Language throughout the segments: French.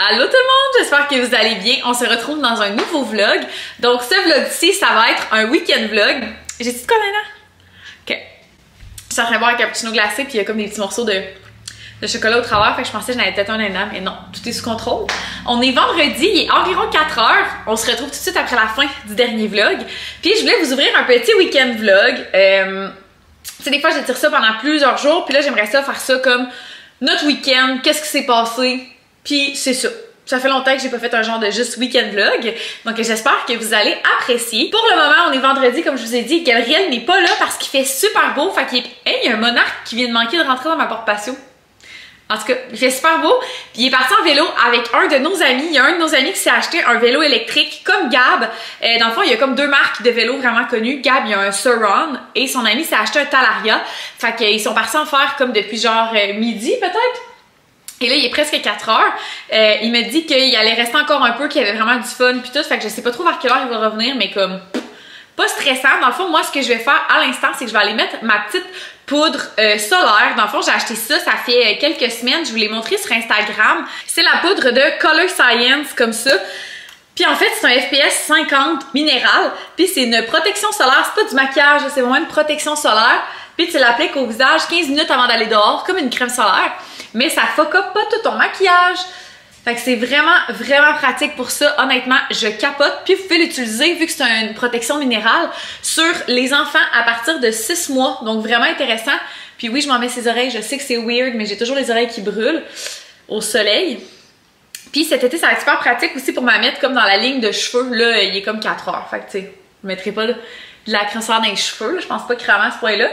Allô tout le monde, j'espère que vous allez bien. On se retrouve dans un nouveau vlog. Donc ce vlog-ci, ça va être un week-end vlog. J'ai dit quoi maintenant? Ok. Je suis en train de boire un cappuccino glacé puis il y a comme des petits morceaux de chocolat au travers. Fait que je pensais que j'en avais peut-être un énorme, mais non, tout est sous contrôle. On est vendredi, il est environ 4 heures. On se retrouve tout de suite après la fin du dernier vlog. Puis je voulais vous ouvrir un petit week-end vlog. Tu sais, des fois j'étire ça pendant plusieurs jours. Puis là j'aimerais ça faire ça comme notre week-end, qu'est-ce qui s'est passé. Puis c'est ça. Ça fait longtemps que j'ai pas fait un genre de juste week-end vlog. Donc j'espère que vous allez apprécier. Pour le moment, on est vendredi, comme je vous ai dit. Gabriel n'est pas là parce qu'il fait super beau. Fait qu'il est... Hey, il y a un monarque qui vient de manquer de rentrer dans ma porte patio. En tout cas, il fait super beau. Puis il est parti en vélo avec un de nos amis. Il y a un de nos amis qui s'est acheté un vélo électrique comme Gab. Dans le fond, il y a comme deux marques de vélos vraiment connues. Gab, il y a un Sur-Ron et son ami s'est acheté un Talaria. Fait qu'ils sont partis en faire comme depuis genre midi peut-être. Et là, il est presque 4 heures. Il me dit qu'il allait rester encore un peu, qu'il y avait vraiment du fun puis tout. Fait que je sais pas trop vers quelle heure il va revenir, mais comme pas stressant. Dans le fond, moi, ce que je vais faire à l'instant, c'est que je vais aller mettre ma petite poudre solaire. Dans le fond, j'ai acheté ça, ça fait quelques semaines. Je vous l'ai montré sur Instagram. C'est la poudre de Color Science, comme ça. Puis en fait, c'est un FPS 50 minéral. Puis c'est une protection solaire. C'est pas du maquillage, c'est vraiment une protection solaire. Puis tu l'appliques au visage 15 minutes avant d'aller dehors, comme une crème solaire. Mais ça fuck up pas tout ton maquillage. Fait que c'est vraiment, vraiment pratique pour ça. Honnêtement, je capote. Puis vous pouvez l'utiliser, vu que c'est une protection minérale, sur les enfants à partir de 6 mois. Donc vraiment intéressant. Puis oui, je m'en mets ses oreilles. Je sais que c'est weird, mais j'ai toujours les oreilles qui brûlent au soleil. Puis cet été, ça va être super pratique aussi pour me mettre comme dans la ligne de cheveux. Là, il est comme 4 heures. Fait que tu sais, je mettrai pas de la crème solaire dans les cheveux. Je pense pas qu'il ramasse ce point-là.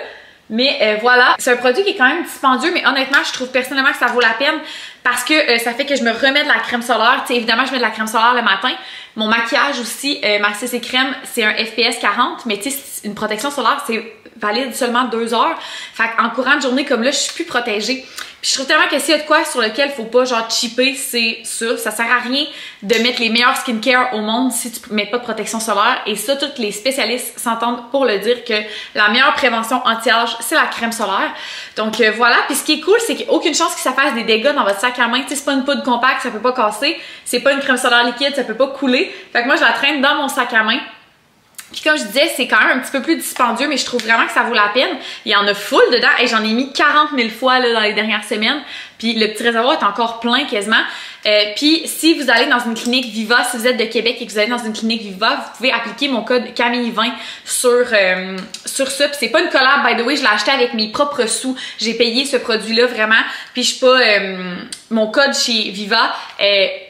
Mais voilà, c'est un produit qui est quand même dispendieux, mais honnêtement, je trouve personnellement que ça vaut la peine parce que ça fait que je me remets de la crème solaire. Tu sais, évidemment, je mets de la crème solaire le matin. Mon maquillage aussi, ma CC crème, c'est un FPS 40, mais tu sais, une protection solaire, c'est valide seulement 2 heures. Fait qu'en courant de journée comme là, je suis plus protégée. Puis je trouve tellement que s'il y a de quoi sur lequel faut pas genre cheaper, c'est ça. Ça sert à rien de mettre les meilleurs skincare au monde si tu mets pas de protection solaire. Et ça, tous les spécialistes s'entendent pour le dire que la meilleure prévention anti-âge, c'est la crème solaire. Donc voilà. Puis ce qui est cool, c'est qu'il n'y a aucune chance que ça fasse des dégâts dans votre sac à main. Tu sais, c'est pas une poudre compacte, ça peut pas casser. C'est pas une crème solaire liquide, ça peut pas couler. Fait que moi, je la traîne dans mon sac à main. Puis comme je disais, c'est quand même un petit peu plus dispendieux, mais je trouve vraiment que ça vaut la peine. Il y en a full dedans et j'en ai mis 40 000 fois là, dans les dernières semaines. Puis le petit réservoir est encore plein quasiment. Puis si vous allez dans une clinique Viva, si vous êtes de Québec et que vous allez dans une clinique Viva, vous pouvez appliquer mon code Camille20 sur ça. Puis c'est pas une collab, by the way, je l'ai acheté avec mes propres sous. J'ai payé ce produit-là vraiment. Puis je suis pas... mon code chez Viva,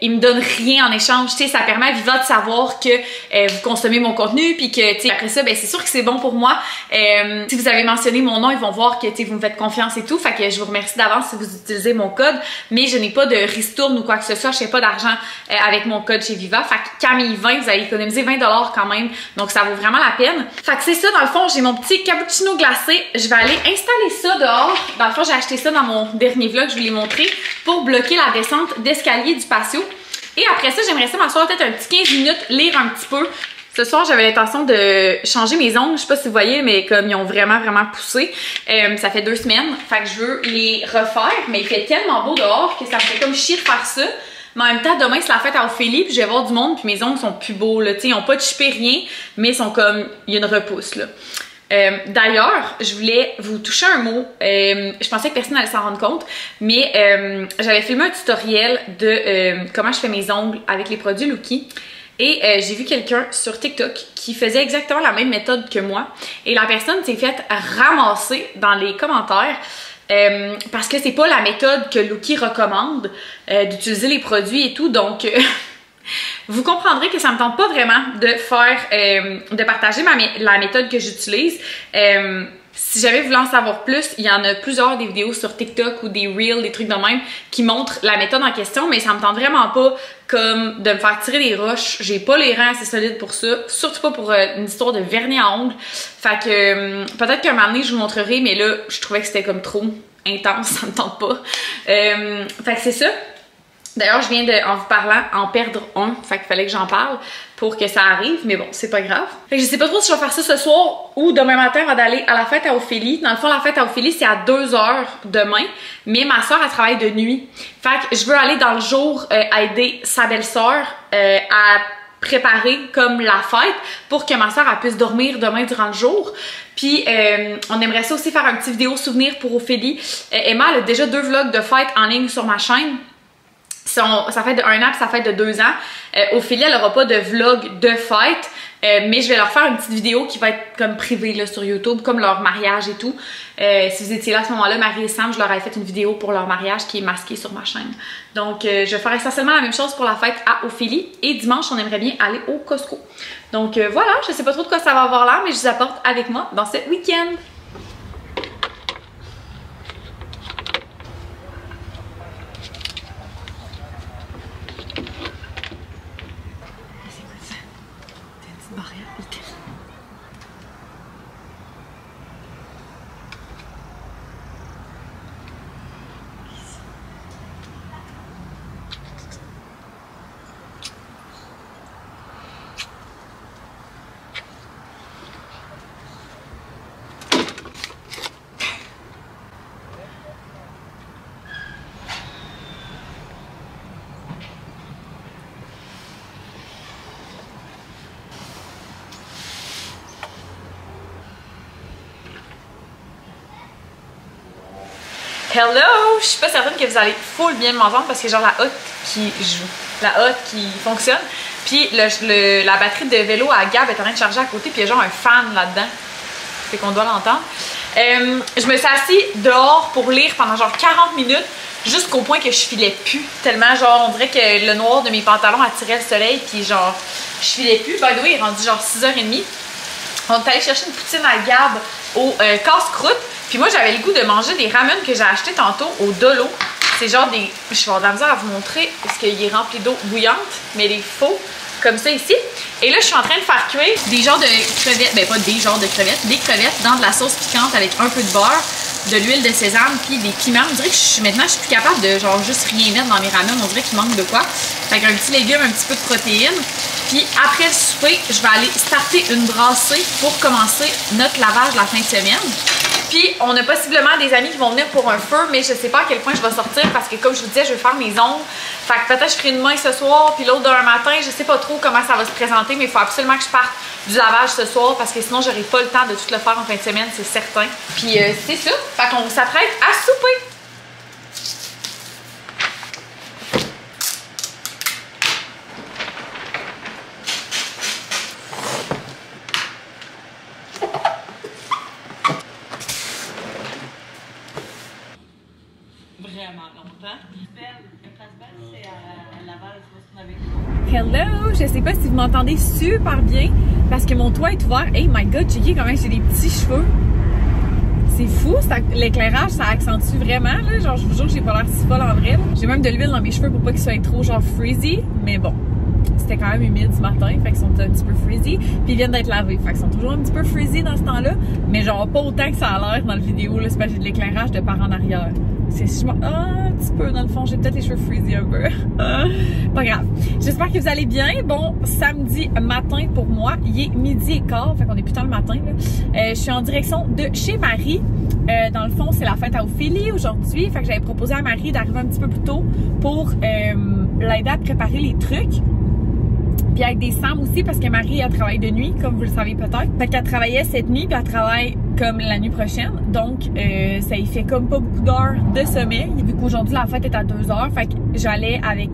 il me donne rien en échange. Tu sais, ça permet à Viva de savoir que vous consommez mon contenu. Puis que, tu sais, après ça, ben c'est sûr que c'est bon pour moi. Si vous avez mentionné mon nom, ils vont voir que, tu sais, vous me faites confiance et tout. Fait que je vous remercie d'avance si vous utilisez mon code. Mais je n'ai pas de ristourne ou quoi que ce soit. Je fais pas d'argent avec mon code chez Viva. Fait que Camille20, vous allez économiser 20 $ quand même. Donc ça vaut vraiment la peine. Fait que c'est ça, dans le fond, j'ai mon petit cappuccino glacé. Je vais aller installer ça dehors. Dans le fond, j'ai acheté ça dans mon dernier vlog, je vous l'ai montré, pour bloquer la descente d'escalier du patio. Et après ça, j'aimerais ça m'asseoir peut-être un petit 15 minutes, lire un petit peu. Ce soir, j'avais l'intention de changer mes ongles. Je sais pas si vous voyez, mais comme ils ont vraiment, vraiment poussé. Ça fait 2 semaines. Fait que je veux les refaire. Mais il fait tellement beau dehors que ça me fait comme chier de faire ça. Mais en même temps, demain, c'est la fête à Ophélie. Puis je vais voir du monde. Puis mes ongles sont plus beaux. Là. Ils n'ont pas chippé rien. Mais ils sont comme... Il y a une repousse. Là. D'ailleurs, je voulais vous toucher un mot. Je pensais que personne n'allait s'en rendre compte. Mais j'avais filmé un tutoriel de comment je fais mes ongles avec les produits Lookie. Et j'ai vu quelqu'un sur TikTok qui faisait exactement la même méthode que moi. Et la personne s'est faite ramasser dans les commentaires parce que c'est pas la méthode que Lookie recommande d'utiliser les produits et tout. Donc, vous comprendrez que ça me tente pas vraiment de faire, de partager la méthode que j'utilise. Si jamais vous voulez en savoir plus, il y en a plusieurs des vidéos sur TikTok ou des Reels, des trucs de même qui montrent la méthode en question, mais ça me tente vraiment pas comme de me faire tirer des roches. J'ai pas les reins assez solides pour ça, surtout pas pour une histoire de vernis à ongles. Fait que peut-être qu'un moment donné je vous montrerai, mais là je trouvais que c'était comme trop intense, ça me tente pas. Fait que c'est ça. D'ailleurs, je viens de, en vous parlant, en perdre un. Fait qu'il fallait que j'en parle pour que ça arrive, mais bon, c'est pas grave. Fait que je sais pas trop si je vais faire ça ce soir ou demain matin avant d'aller à la fête à Ophélie. Dans le fond, la fête à Ophélie, c'est à 2h demain, mais ma soeur, elle travaille de nuit. Fait que je veux aller dans le jour aider sa belle-sœur à préparer comme la fête pour que ma soeur elle puisse dormir demain durant le jour. Puis on aimerait ça aussi faire un petit vidéo souvenir pour Ophélie. Emma, elle a déjà 2 vlogs de fête en ligne sur ma chaîne. Ça fait de 1 an, puis ça fait de 2 ans. Ophélie, elle n'aura pas de vlog de fête, mais je vais leur faire une petite vidéo qui va être comme privée là, sur YouTube, comme leur mariage et tout. Si vous étiez là à ce moment-là, Marie et Sam, je leur avais fait une vidéo pour leur mariage qui est masquée sur ma chaîne. Donc, je vais faire essentiellement la même chose pour la fête à Ophélie. Et dimanche, on aimerait bien aller au Costco. Donc voilà, je sais pas trop de quoi ça va avoir l'air, mais je vous apporte avec moi dans ce week-end. Hello! Je suis pas certaine que vous allez full bien m'entendre parce que genre la hotte qui joue, la hotte qui fonctionne. Puis la batterie de vélo à Gab est en train de charger à côté, puis il y a genre un fan là-dedans. Fait qu'on doit l'entendre. Je me suis assise dehors pour lire pendant genre 40 minutes jusqu'au point que je filais plus. Tellement genre on dirait que le noir de mes pantalons attirait le soleil, puis genre je filais plus. By the way, il est rendu genre 6h30. On est allé chercher une poutine à Gab au casse-croûte. Puis moi, j'avais le goût de manger des ramen que j'ai acheté tantôt au Dolo. C'est genre des... Je vais avoir de la misère à vous montrer parce qu'il est rempli d'eau bouillante, mais des faux, comme ça ici. Et là, je suis en train de faire cuire des genres de crevettes, ben pas des genres de crevettes, des crevettes dans de la sauce piquante avec un peu de beurre, de l'huile de sésame, puis des piments. On dirait que maintenant, je suis plus capable de genre juste rien mettre dans mes ramen. On dirait qu'il manque de quoi. Fait qu'un petit légume, un petit peu de protéines. Puis après le souper, je vais aller starter une brassée pour commencer notre lavage la fin de semaine. Puis on a possiblement des amis qui vont venir pour un feu, mais je sais pas à quel point je vais sortir parce que comme je vous disais, je vais faire mes ongles. Fait que peut-être je ferai une main ce soir, puis l'autre demain matin. Je sais pas trop comment ça va se présenter, mais il faut absolument que je parte du lavage ce soir parce que sinon j'aurai pas le temps de tout le faire en fin de semaine, c'est certain. Puis c'est ça. Fait qu'on s'apprête à souper. Hello! Je sais pas si vous m'entendez super bien parce que mon toit est ouvert. Hey my god, checkez comment j'ai des petits cheveux. C'est fou, l'éclairage ça accentue vraiment là. Genre je vous jure que j'ai pas l'air si folle en vrai. J'ai même de l'huile dans mes cheveux pour pas qu'ils soient trop genre frizzy. Mais bon, c'était quand même humide ce matin, fait qu'ils sont un petit peu frizzy. Puis ils viennent d'être lavés, fait qu'ils sont toujours un petit peu frizzy dans ce temps-là. Mais genre pas autant que ça a l'air dans le vidéo là, c'est parce que j'ai de l'éclairage de par en arrière. C'est sûrement un petit peu dans le fond, j'ai peut-être les cheveux frizzy un peu. Pas grave. J'espère que vous allez bien. Bon, samedi matin pour moi, il est 12h15, fait qu'on est plus tard le matin là. Je suis en direction de chez Marie. Dans le fond, c'est la fête à Ophélie aujourd'hui, fait que j'avais proposé à Marie d'arriver un petit peu plus tôt pour l'aider à préparer les trucs. Puis avec des Sam aussi parce que Marie elle travaille de nuit, comme vous le savez peut-être. Fait qu'elle travaillait cette nuit puis elle travaille comme la nuit prochaine. Donc ça y fait comme pas beaucoup d'heures de sommeil. Vu qu'aujourd'hui la fête est à 2h. Fait que j'allais avec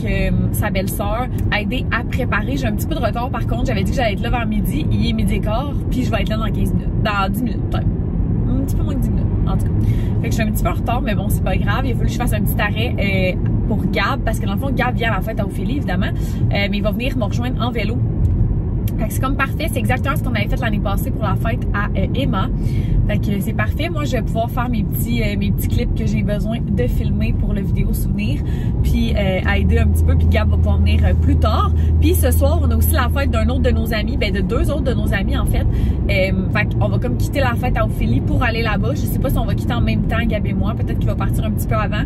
sa belle-sœur aider à préparer. J'ai un petit peu de retard par contre. J'avais dit que j'allais être là vers midi. Il est 12h15. Puis je vais être là dans 15 minutes. Dans 10 minutes peut-être. Un petit peu moins que 10 minutes en tout cas. Fait que je suis un petit peu en retard mais bon c'est pas grave. Il a fallu que je fasse un petit arrêt pour Gab parce que dans le fond Gab vient à la fête à Ophélie évidemment. Mais il va venir me rejoindre en vélo Fait que c'est comme parfait, c'est exactement ce qu'on avait fait l'année passée pour la fête à Emma. Fait que c'est parfait. Moi, je vais pouvoir faire mes petits clips que j'ai besoin de filmer pour le vidéo souvenir, puis aider un petit peu, puis Gab va pouvoir venir plus tard. Puis ce soir, on a aussi la fête d'un autre de nos amis, ben de deux autres de nos amis en fait. Fait qu'on va comme quitter la fête à Ophélie pour aller là-bas. Je sais pas si on va quitter en même temps, Gab et moi. Peut-être qu'il va partir un petit peu avant,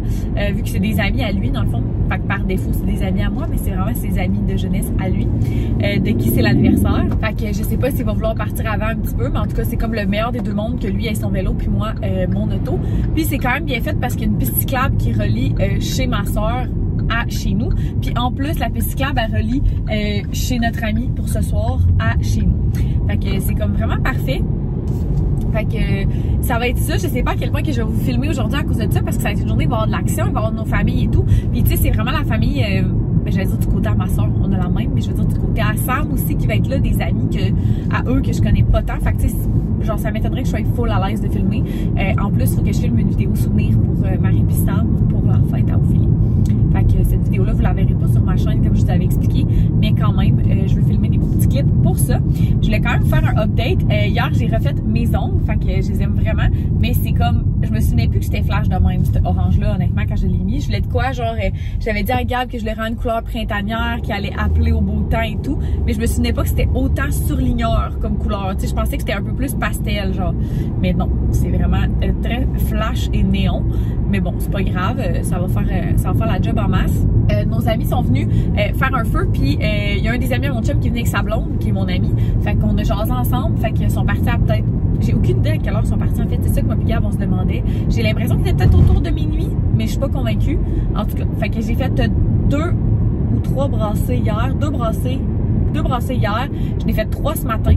vu que c'est des amis à lui dans le fond. Fait que par défaut, c'est des amis à moi, mais c'est vraiment ses amis de jeunesse à lui, de qui c'est l'anniversaire. Fait que je sais pas s'il va vouloir partir avant un petit peu, mais en tout cas, c'est comme le meilleur des deux mondes, que lui ait son vélo puis moi mon auto. Puis c'est quand même bien fait parce qu'il y a une piste cyclable qui relie chez ma soeur à chez nous. Puis en plus, la piste cyclable, elle relie chez notre ami pour ce soir à chez nous. Fait que c'est comme vraiment parfait. Fait que ça va être ça. Je sais pas à quel point que je vais vous filmer aujourd'hui à cause de ça, parce que ça va être une journée, il va y avoir de l'action, il va y avoir nos familles et tout. Puis tu sais, c'est vraiment la famille, je vais dire du côté à ma soeur, on a la même, mais je veux dire du côté à Sam aussi qui va être là, des amis à eux que je connais pas tant. Fait que tu sais, genre ça m'étonnerait que je sois full à l'aise de filmer. En plus, il faut que je filme une vidéo souvenir pour Marie et Sam pour leur fête à Ophélie. Fait que cette vidéo-là, vous la verrez pas sur ma chaîne comme je vous avais expliqué, mais quand même, je vais filmer des petits clips pour ça. Je voulais quand même faire un update. Hier, j'ai refait mes ongles, fait que je les aime vraiment, mais c'est comme, je me souvenais plus que c'était flash de même, cet orange-là, honnêtement, quand je l'ai mis. Je voulais de quoi, genre, j'avais dit à Gab que je voulais rendre une couleur printanière, qui allait appeler au beau temps et tout, mais je me souvenais pas que c'était autant surligneur comme couleur. Tu sais, je pensais que c'était un peu plus pastel, genre, mais non, c'est vraiment très flash et néon. Mais bon, c'est pas grave, ça va faire la job en masse. Nos amis sont venus faire un feu, puis il y a un des amis à mon chum qui est venu avec sa blonde, qui est mon ami. Fait qu'on a jasé ensemble, fait qu'ils sont partis à peut-être... J'ai aucune idée à quelle heure ils sont partis en fait, c'est ça que moi et Gab on se demandait. J'ai l'impression que c'était peut-être autour de minuit, mais je suis pas convaincue. En tout cas, fait que j'ai fait 2 ou 3 brassées hier, 2 brassées hier, je n'ai fait 3 ce matin.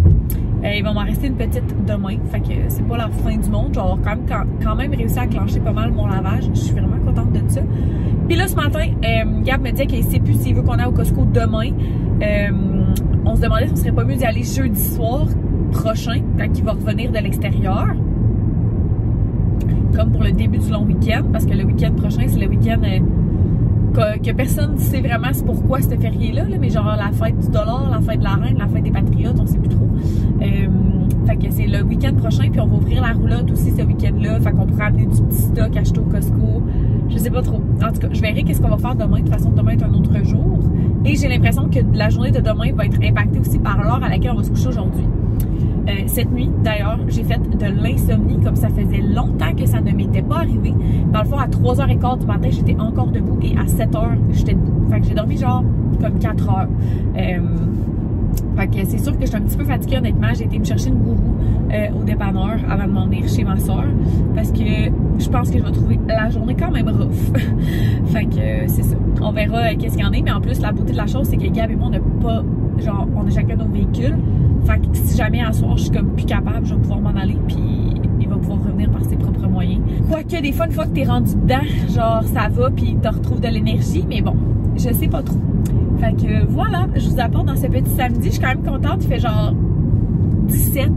Il va m'en rester une petite demain, fait que c'est pas la fin du monde. Genre quand même réussi à clencher pas mal mon lavage. Je suis vraiment contente de ça. Puis là ce matin, Gab me dit qu'il sait plus s'il veut qu'on aille au Costco demain. On se demandait si on serait pas mieux d'y aller jeudi soir prochain, quand il va revenir de l'extérieur. Comme pour le début du long week-end, parce que le week-end prochain, c'est le week-end que personne ne sait vraiment c'est pourquoi ce férié-là, mais genre la fête du dollar, la fête de la reine, la fête des patriotes, on sait plus trop. Fait que c'est le week-end prochain, puis on va ouvrir la roulotte aussi ce week-end-là, fait qu'on pourra amener du petit stock acheté au Costco. Je sais pas trop. En tout cas, je verrai qu'est-ce qu'on va faire demain. De toute façon, demain est un autre jour. Et j'ai l'impression que la journée de demain va être impactée aussi par l'heure à laquelle on va se coucher aujourd'hui. Cette nuit, d'ailleurs, j'ai fait de l'insomnie comme ça faisait longtemps que ça ne m'était pas arrivé. Dans le fond, à 3h15 du matin, j'étais encore debout et à 7h, j'étais debout. Fait que j'ai dormi genre comme 4 heures. Fait que c'est sûr que je suis un petit peu fatiguée honnêtement. J'ai été me chercher une gourou au dépanneur avant de m'en venir chez ma soeur parce que je pense que je vais trouver la journée quand même rough. Fait que c'est ça. On verra qu'est-ce qu'il y en a, mais en plus la beauté de la chose c'est que Gab et moi on n'a pas, genre on a chacun nos véhicules. Fait que si jamais à soir je suis comme plus capable, je vais pouvoir m'en aller puis il va pouvoir revenir par ses propres moyens. Quoique des fois une fois que t'es rendu dedans, genre ça va puis tu retrouves de l'énergie, mais bon, je sais pas trop. Fait que voilà, je vous apporte dans ce petit samedi. Je suis quand même contente, il fait genre 17.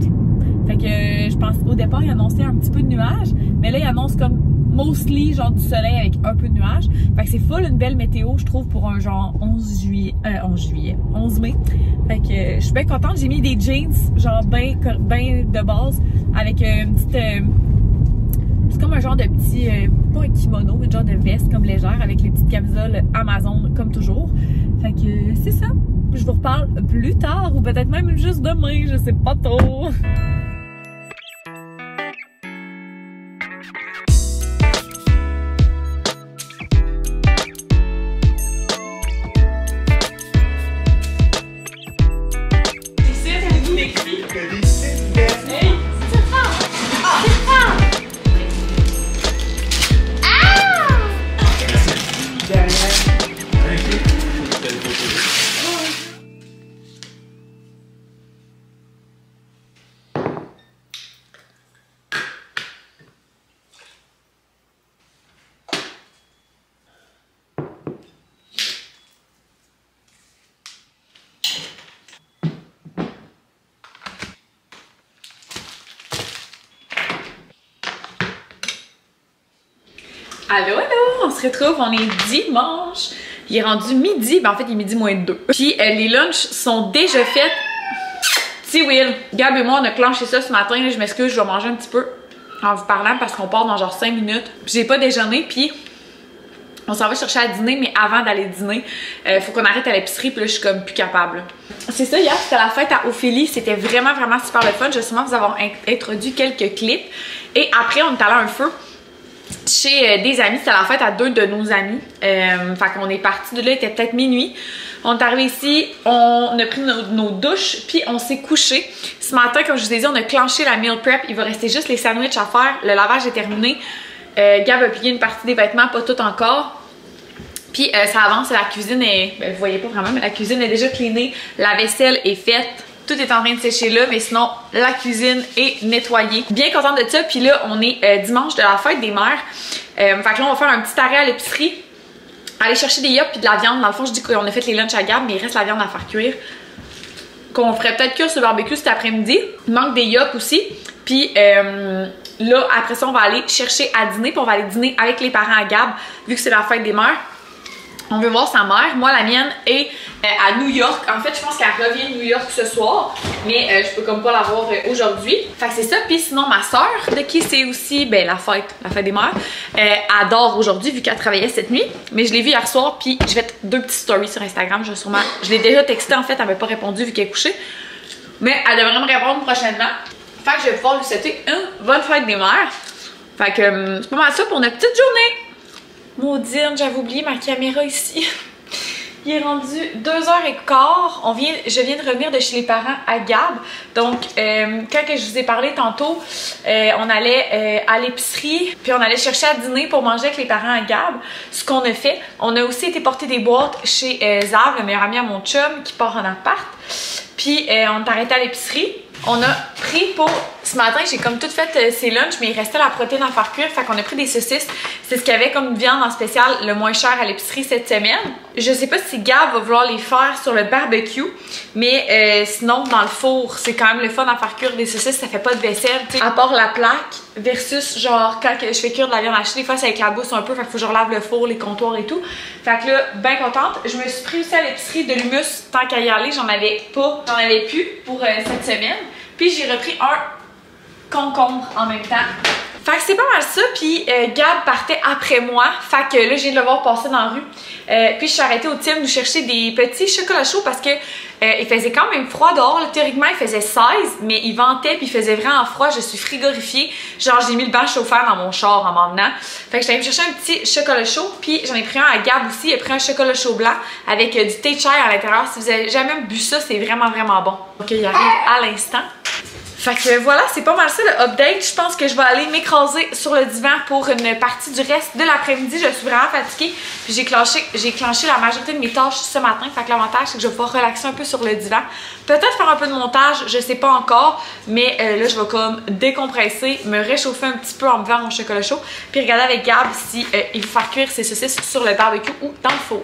Fait que je pense au départ il annonçait un petit peu de nuages, mais là il annonce comme mostly genre du soleil avec un peu de nuages. Fait que c'est full une belle météo je trouve pour un genre 11 mai. Fait que je suis bien contente, j'ai mis des jeans genre ben de base avec une petite c'est comme un genre de petit, pas un kimono, mais un genre de veste comme légère avec les petites camisoles Amazon comme toujours. Fait que c'est ça. Je vous reparle plus tard ou peut-être même juste demain, je sais pas trop. Allô, allô, on se retrouve, on est dimanche. Il est rendu midi, ben en fait il est midi moins 2. Puis les lunchs sont déjà faits. Si Will, Gab et moi, on a clenché ça ce matin. Là, je m'excuse, je vais manger un petit peu en vous parlant parce qu'on part dans genre 5 minutes. J'ai pas déjeuné, puis on s'en va chercher à dîner, mais avant d'aller dîner, faut qu'on arrête à l'épicerie, puis là, je suis comme plus capable. C'est ça, hier, c'était la fête à Ophélie. C'était vraiment, vraiment super le fun. Je vais sûrement vous avoir introduit quelques clips. Et après, on est allé à un feu chez des amis. C'était la fête à 2 de nos amis. Fait qu'on est parti de là, il était peut-être minuit. On est arrivé ici, on a pris nos douches, puis on s'est couché. Ce matin, comme je vous ai dit, on a clenché la meal prep. Il va rester juste les sandwichs à faire. Le lavage est terminé. Gab a plié une partie des vêtements, pas tout encore. Puis ça avance, la cuisine est... Ben, vous voyez pas vraiment, mais la cuisine est déjà cleanée. La vaisselle est faite. Tout est en train de sécher là, mais sinon, la cuisine est nettoyée. Bien contente de ça. Puis là, on est dimanche de la fête des mères. Fait que là, on va faire un petit arrêt à l'épicerie. Aller chercher des yops puis de la viande. Dans le fond, je dis qu'on a fait les lunchs à Gab, mais il reste la viande à faire cuire. Qu'on ferait peut-être cuire sur le barbecue cet après-midi. Il manque des yops aussi. Puis là, après ça, on va aller chercher à dîner. Puis on va aller dîner avec les parents à Gab, vu que c'est la fête des mères. On veut voir sa mère. Moi, la mienne est à New York. En fait, je pense qu'elle revient de New York ce soir. Mais je peux comme pas la voir aujourd'hui. Fait que c'est ça. Puis sinon, ma soeur, de qui c'est aussi la fête des mères, adore aujourd'hui vu qu'elle travaillait cette nuit. Mais je l'ai vue hier soir. Puis je vais mettre 2 petites stories sur Instagram. Je l'ai déjà texté en fait. Elle m'a pas répondu vu qu'elle est couchée. Mais elle devrait me répondre prochainement. Fait que je vais pouvoir lui souhaiter une bonne fête des mères. Fait que c'est pas mal ça pour notre petite journée. Maudine, j'avais oublié ma caméra ici. Il est rendu 2h15. Je viens de revenir de chez les parents à Gab. Donc, quand je vous ai parlé tantôt, on allait à l'épicerie, puis on allait chercher à dîner pour manger avec les parents à Gab. Ce qu'on a fait, on a aussi été porter des boîtes chez Zav, le meilleur ami à mon chum, qui part en appart. Puis, on est arrêté à l'épicerie. On a pris pour... Ce matin, j'ai comme tout fait ses lunchs, mais il restait la protéine à faire cuire. Fait qu'on a pris des saucisses. C'est ce qu'il y avait comme viande en spécial le moins cher à l'épicerie cette semaine. Je sais pas si Gab va vouloir les faire sur le barbecue, mais sinon, dans le four, c'est quand même le fun à faire cuire des saucisses. Ça fait pas de vaisselle, tu sais. À part la plaque versus genre quand je fais cuire de la viande hachée, des fois, ça éclabousse un peu. Fait qu'il faut que je relave le four, les comptoirs et tout. Fait que là, bien contente. Je me suis pris aussi à l'épicerie de l'humus tant qu'à y aller. J'en avais plus pour cette semaine. Puis j'ai repris un concombre en même temps. Fait que c'est pas mal ça, puis Gab partait après moi. Fait que là, je viens de le voir passer dans la rue. Puis je suis arrêtée au Tim nous chercher des petits chocolats chauds parce que il faisait quand même froid dehors. Là, théoriquement, il faisait 16, mais il ventait puis il faisait vraiment froid. Je suis frigorifiée. Genre, j'ai mis le banc chauffeur dans mon char en m'emmenant. Fait que j'étais allée me chercher un petit chocolat chaud. Puis j'en ai pris un à Gab aussi. Il a pris un chocolat chaud blanc avec du thé de chai à l'intérieur. Si vous avez jamais bu ça, c'est vraiment, vraiment bon. Donc, il arrive à l'instant. Fait que voilà, c'est pas mal ça le update. Je pense que je vais aller m'écraser sur le divan pour une partie du reste de l'après-midi. Je suis vraiment fatiguée. Puis j'ai clenché la majorité de mes tâches ce matin. Fait que l'avantage, c'est que je vais pouvoir relaxer un peu sur le divan. Peut-être faire un peu de montage, je sais pas encore. Mais là, je vais comme décompresser, me réchauffer un petit peu en buvant mon chocolat chaud. Puis regarder avec Gab si il faut faire cuire ses saucisses sur le barbecue ou dans le four.